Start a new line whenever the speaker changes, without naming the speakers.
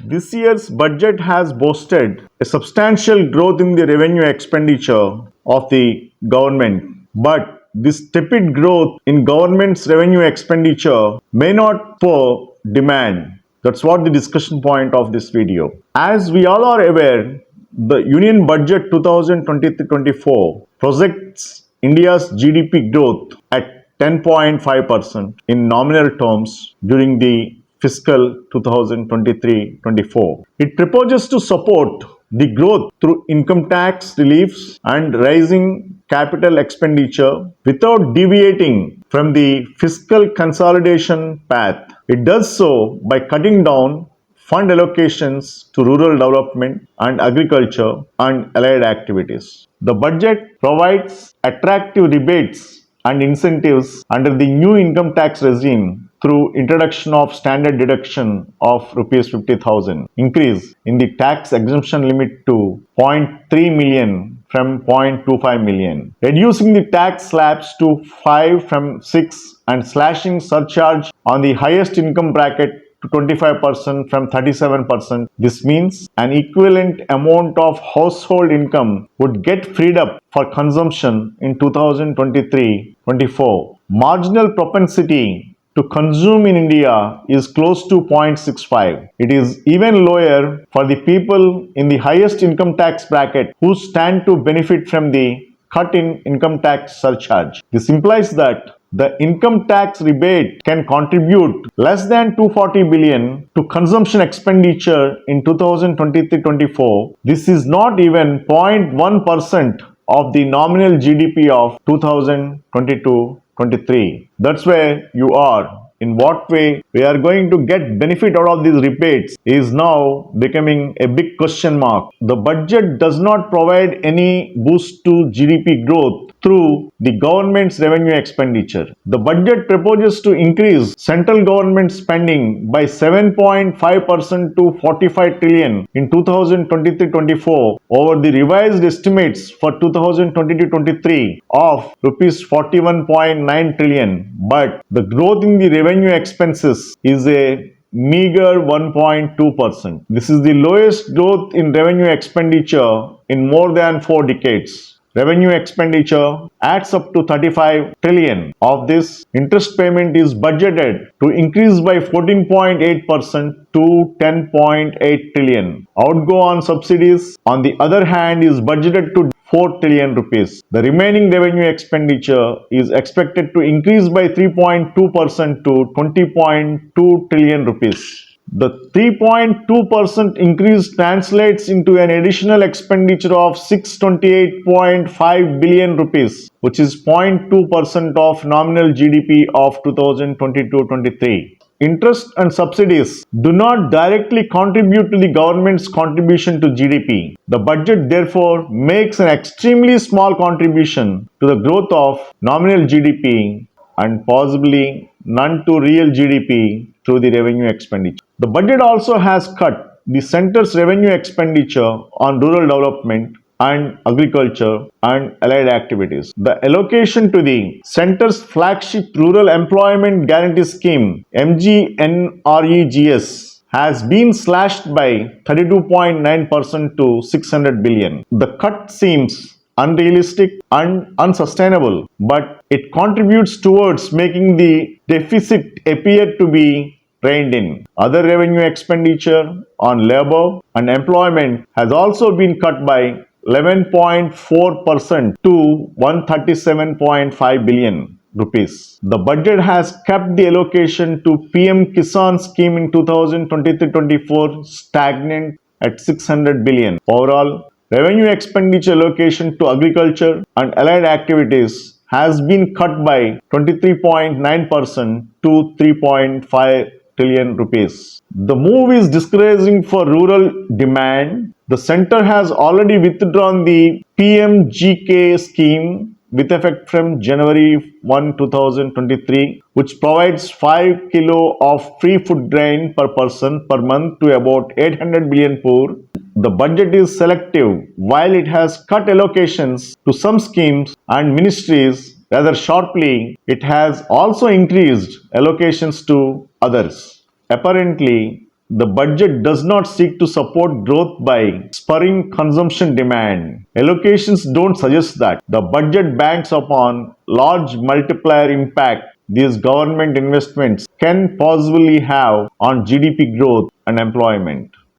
This year's budget has boasted a substantial growth in the revenue expenditure of the government, but this tepid growth in government's revenue expenditure may not spur demand. That's what the discussion point of this video. As we all are aware, the Union Budget 2023-24 projects India's GDP growth at 10.5% in nominal terms during the fiscal 2023-24. It proposes to support the growth through income tax reliefs and rising capital expenditure without deviating from the fiscal consolidation path. It does so by cutting down fund allocations to rural development and agriculture and allied activities. The budget provides attractive rebates and incentives under the new income tax regime through introduction of standard deduction of rupees 50,000, increase in the tax exemption limit to 0.3 million from 0.25 million, reducing the tax slabs to 5 from 6 and slashing surcharge on the highest income bracket to 25% from 37%. This means an equivalent amount of household income would get freed up for consumption in 2023-24. Marginal propensity to consume in India is close to 0.65. It is even lower for the people in the highest income tax bracket who stand to benefit from the cut in income tax surcharge. This implies that the income tax rebate can contribute less than 240 billion to consumption expenditure in 2023-24. This is not even 0.1% of the nominal GDP of 2022-23. That's where you are. In what way we are going to get benefit out of these rebates is now becoming a big question mark. The budget does not provide any boost to GDP growth through the government's revenue expenditure. The budget proposes to increase central government spending by 7.5% to 45 trillion in 2023-24 over the revised estimates for 2022-23 of rupees 41.9 trillion. But the growth in the revenue expenses is a meager 1.2%. This is the lowest growth in revenue expenditure in more than 4 decades. Revenue expenditure adds up to 35 trillion. Of this, interest payment is budgeted to increase by 14.8% to 10.8 trillion. Outgo on subsidies, on the other hand, is budgeted to 4 trillion rupees. The remaining revenue expenditure is expected to increase by 3.2% to 20.2 trillion rupees. The 3.2% increase translates into an additional expenditure of 628.5 billion rupees, which is 0.2% of nominal GDP of 2022-23. Interest and subsidies do not directly contribute to the government's contribution to GDP. The budget therefore makes an extremely small contribution to the growth of nominal GDP and possibly none to real GDP through the revenue expenditure. The budget also has cut the center's revenue expenditure on rural development and agriculture and allied activities. The allocation to the center's flagship Rural Employment Guarantee Scheme (MGNREGS) has been slashed by 32.9% to 600 billion. The cut seems unrealistic and unsustainable, but it contributes towards making the deficit appear to be reined in. Other revenue expenditure on labor and employment has also been cut by 11.4% to 137.5 billion rupees. The budget has kept the allocation to PM Kisan scheme in 2023-24 stagnant at 600 billion. Overall, revenue expenditure allocation to agriculture and allied activities has been cut by 23.9% to 3.5 trillion rupees. The move is discouraging for rural demand. The center has already withdrawn the PMGK scheme with effect from January 1, 2023, which provides 5 kilo of free food grain per person per month to about 800 billion poor. The budget is selective. While it has cut allocations to some schemes and ministries rather sharply, it has also increased allocations to others. Apparently, The budget does not seek to support growth by spurring consumption demand. Allocations don't suggest that. The budget banks upon large multiplier impact these government investments can possibly have on GDP growth and employment.